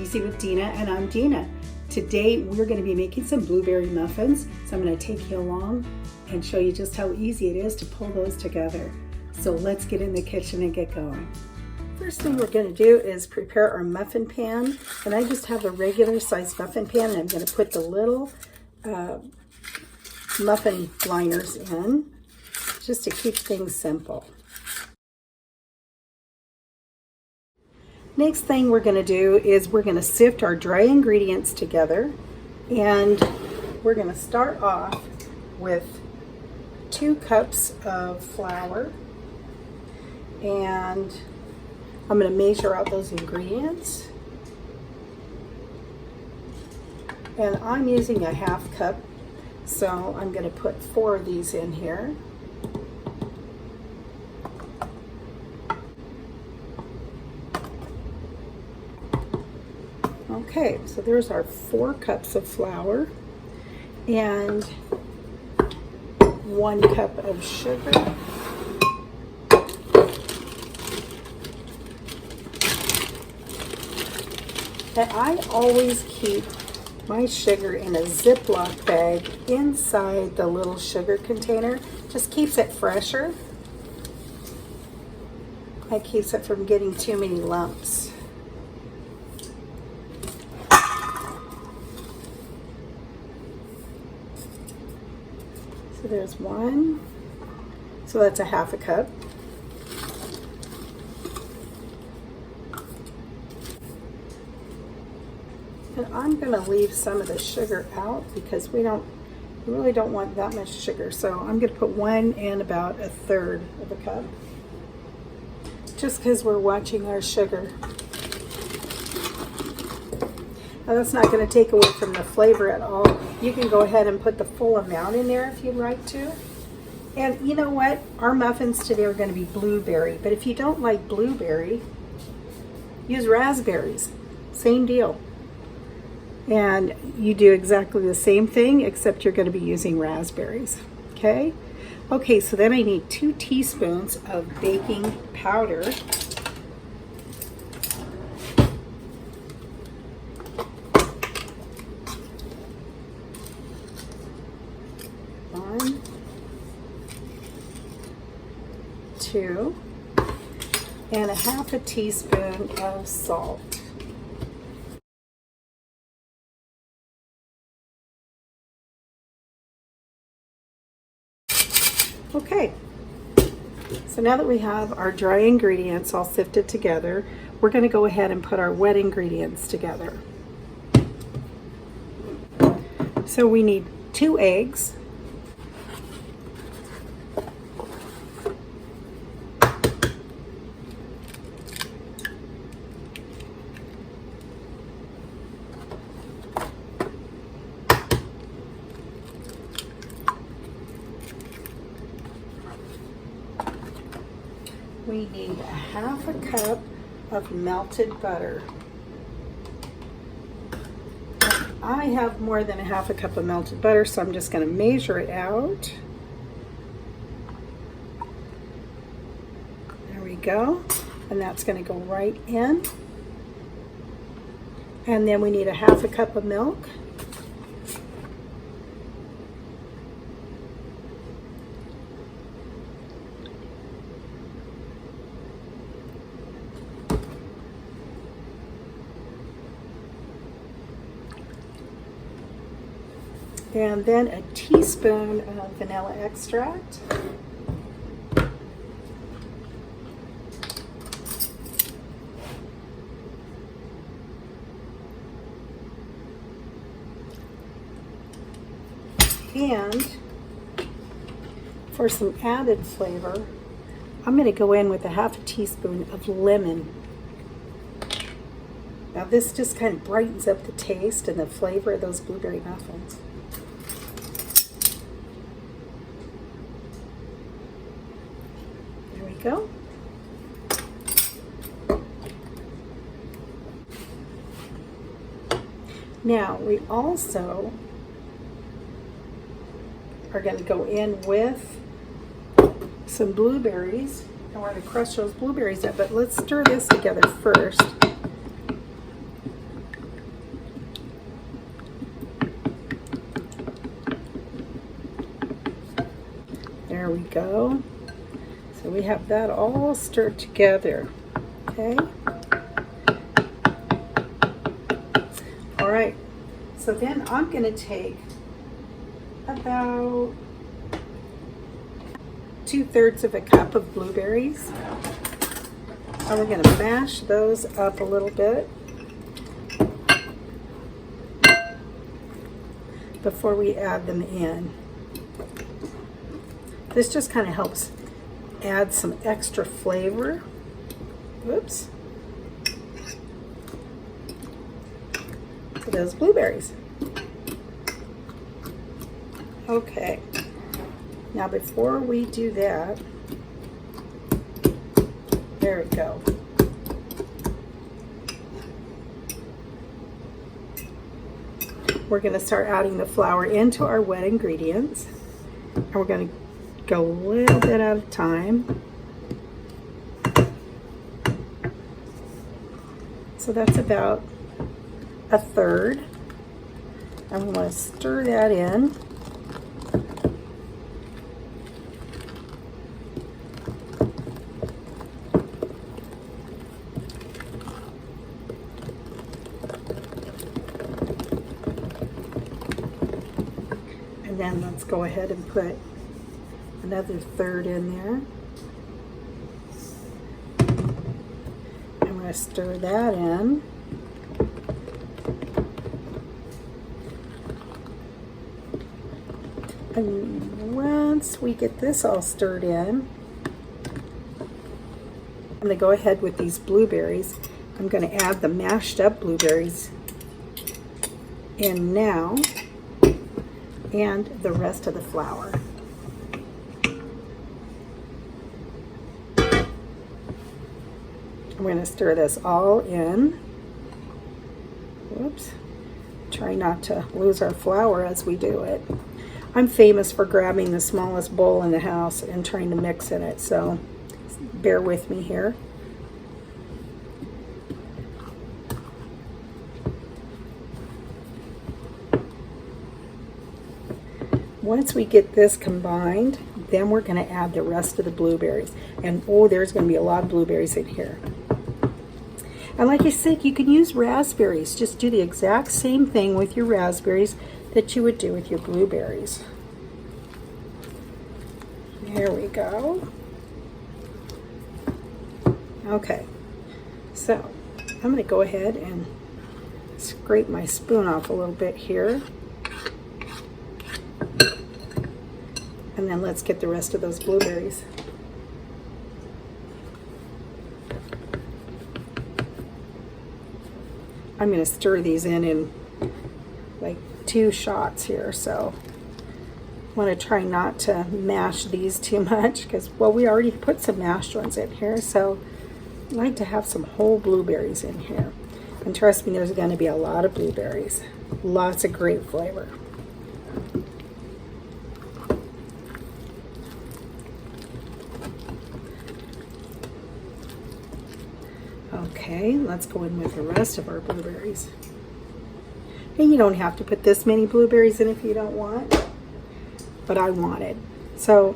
Easy with Dina, and I'm Dina. Today we're going to be making some blueberry muffins, so I'm going to take you along and show you just how easy it is to pull those together. So let's get in the kitchen and get going. First thing we're going to do is prepare our muffin pan, and I just have a regular sized muffin pan, and I'm going to put the little muffin liners in just to keep things simple. Next thing we're going to do is we're going to sift our dry ingredients together, and we're going to start off with 2 cups of flour, and I'm going to measure out those ingredients, and I'm using a 1/2 cup, so I'm going to put 4 of these in here. Okay, so there's our 4 cups of flour and 1 cup of sugar. And I always keep my sugar in a Ziploc bag inside the little sugar container. Just keeps it fresher. It keeps it from getting too many lumps. So there's 1, so that's a 1/2 cup. And I'm going to leave some of the sugar out because we really don't want that much sugar. So I'm going to put 1 and about 1/3 of a cup, just because we're watching our sugar. Now that's not going to take away from the flavor at all. You can go ahead and put the full amount in there if you'd like to. And you know what? Our muffins today are going to be blueberry. But if you don't like blueberry, use raspberries. Same deal. And you do exactly the same thing, except you're going to be using raspberries. Okay? Okay, so then I need 2 teaspoons of baking powder. Two, and 1/2 teaspoon of salt. Okay, so now that we have our dry ingredients all sifted together, we're going to go ahead and put our wet ingredients together. So we need 2 eggs, we need 1/2 cup of melted butter. I have more than 1/2 cup of melted butter, so I'm just going to measure it out. There we go. And that's going to go right in. And then we need 1/2 cup of milk. And then a teaspoon of vanilla extract. And for some added flavor, I'm going to go in with 1/2 teaspoon of lemon. Now this just kind of brightens up the taste and the flavor of those blueberry muffins. Go. Now we also are going to go in with some blueberries, and we're going to crush those blueberries up, but let's stir this together first. There we go. So we have that all stirred together. Okay. All right. So then I'm going to take about 2/3 of a cup of blueberries. And we're going to mash those up a little bit before we add them in. This just kind of helps add some extra flavor. Whoops. To those blueberries. Okay. Now before we do that, there we go. We're going to start adding the flour into our wet ingredients. And we're going to go a little bit at a time. So that's about 1/3. And we want to stir that in. And then let's go ahead and put another 1/3 in there. I'm going to stir that in. And once we get this all stirred in, I'm going to go ahead with these blueberries. I'm going to add the mashed up blueberries in now and the rest of the flour. I'm going to stir this all in. Whoops. Try not to lose our flour as we do it. I'm famous for grabbing the smallest bowl in the house and trying to mix in it, so bear with me here. Once we get this combined, then we're going to add the rest of the blueberries. And oh, there's going to be a lot of blueberries in here. And like I said, you can use raspberries. Just do the exact same thing with your raspberries that you would do with your blueberries. There we go. Okay, so I'm going to go ahead and scrape my spoon off a little bit here. And then let's get the rest of those blueberries. I'm going to stir these in like 2 shots here, so I want to try not to mash these too much because, well, we already put some mashed ones in here, so I like to have some whole blueberries in here. And trust me, there's going to be a lot of blueberries. Lots of great flavor. Okay, let's go in with the rest of our blueberries. And you don't have to put this many blueberries in if you don't want, but I wanted. So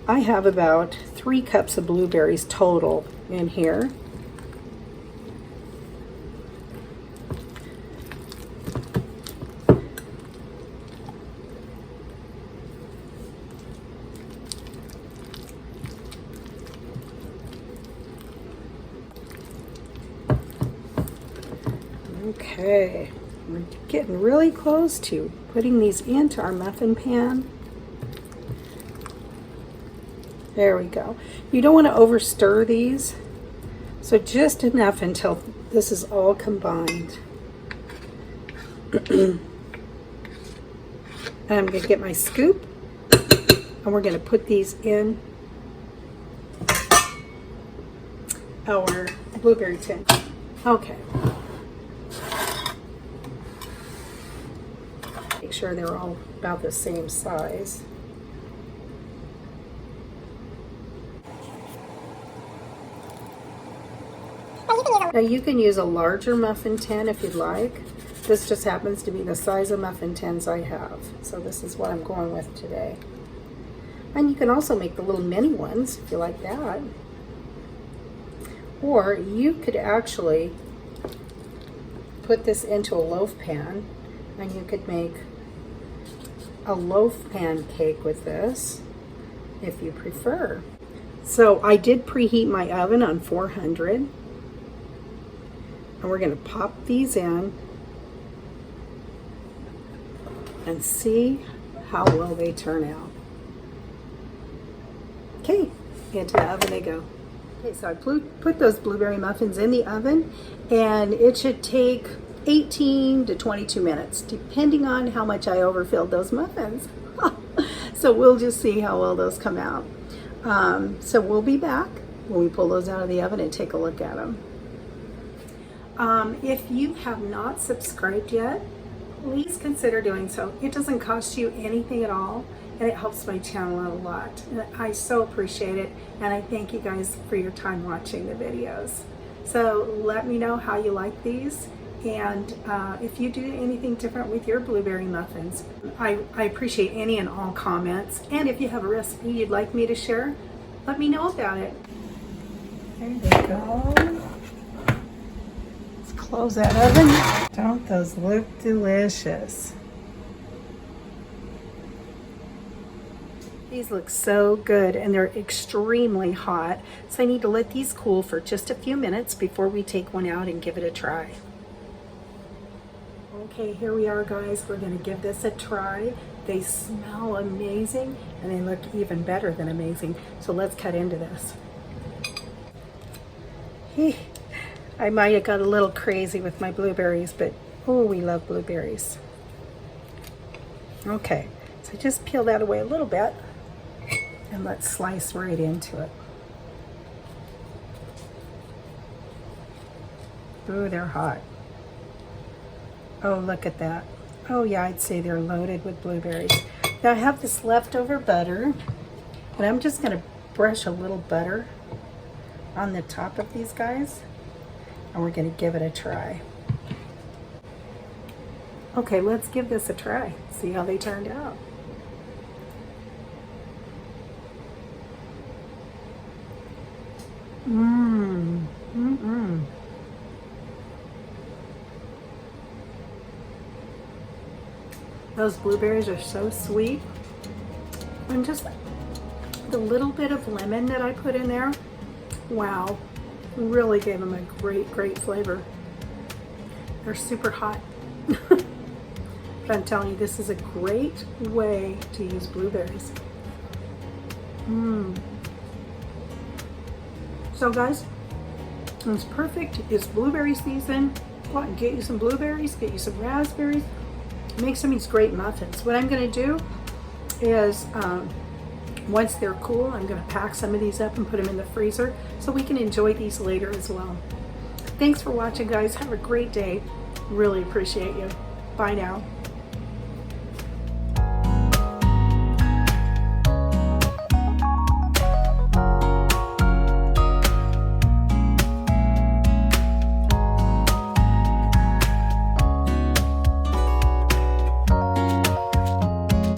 I have about 3 cups of blueberries total in here. Okay, we're getting really close to putting these into our muffin pan. There we go. You don't want to over stir these, so just enough until this is all combined. And I'm going to get my scoop, and we're going to put these in our blueberry tin. Okay. Make sure they're all about the same size. Now you can use a larger muffin tin if you'd like. This just happens to be the size of muffin tins I have. So this is what I'm going with today. And you can also make the little mini ones if you like that. Or you could actually put this into a loaf pan and you could make a loaf pancake with this if you prefer. So I did preheat my oven on 400, and we're going to pop these in and see how well they turn out. Okay, into the oven they go. Okay, so I put those blueberry muffins in the oven, and it should take 18 to 22 minutes, depending on how much I overfilled those muffins. So we'll just see how well those come out. So we'll be back when we pull those out of the oven and take a look at them. If you have not subscribed yet, please consider doing so. It doesn't cost you anything at all, and it helps my channel out a lot. And I so appreciate it, and I thank you guys for your time watching the videos. So let me know how you like these, and if you do anything different with your blueberry muffins. I appreciate any and all comments, and if you have a recipe you'd like me to share, let me know about it. There we go. Let's close that oven. Don't those look delicious? These look so good, and they're extremely hot, so I need to let these cool for just a few minutes before we take one out and give it a try. Okay, here we are, guys. We're going to give this a try. They smell amazing, and they look even better than amazing. So let's cut into this. I might have got a little crazy with my blueberries, but oh, we love blueberries. Okay, so just peel that away a little bit, and let's slice right into it. Ooh, they're hot. Oh, look at that. Oh yeah, I'd say they're loaded with blueberries. Now I have this leftover butter, and I'm just gonna brush a little butter on the top of these guys, and we're gonna give it a try. Okay, let's give this a try. See how they turned out. Those blueberries are so sweet, and just the little bit of lemon that I put in there, wow, really gave them a great flavor. They're super hot. But I'm telling you, this is a great way to use blueberries. So guys, it's perfect. It's blueberry season. Go out and get you some blueberries, get you some raspberries. Make some of these great muffins. What I'm going to do is, once they're cool, I'm going to pack some of these up and put them in the freezer so we can enjoy these later as well. Thanks for watching, guys. Have a great day. Really appreciate you. Bye now.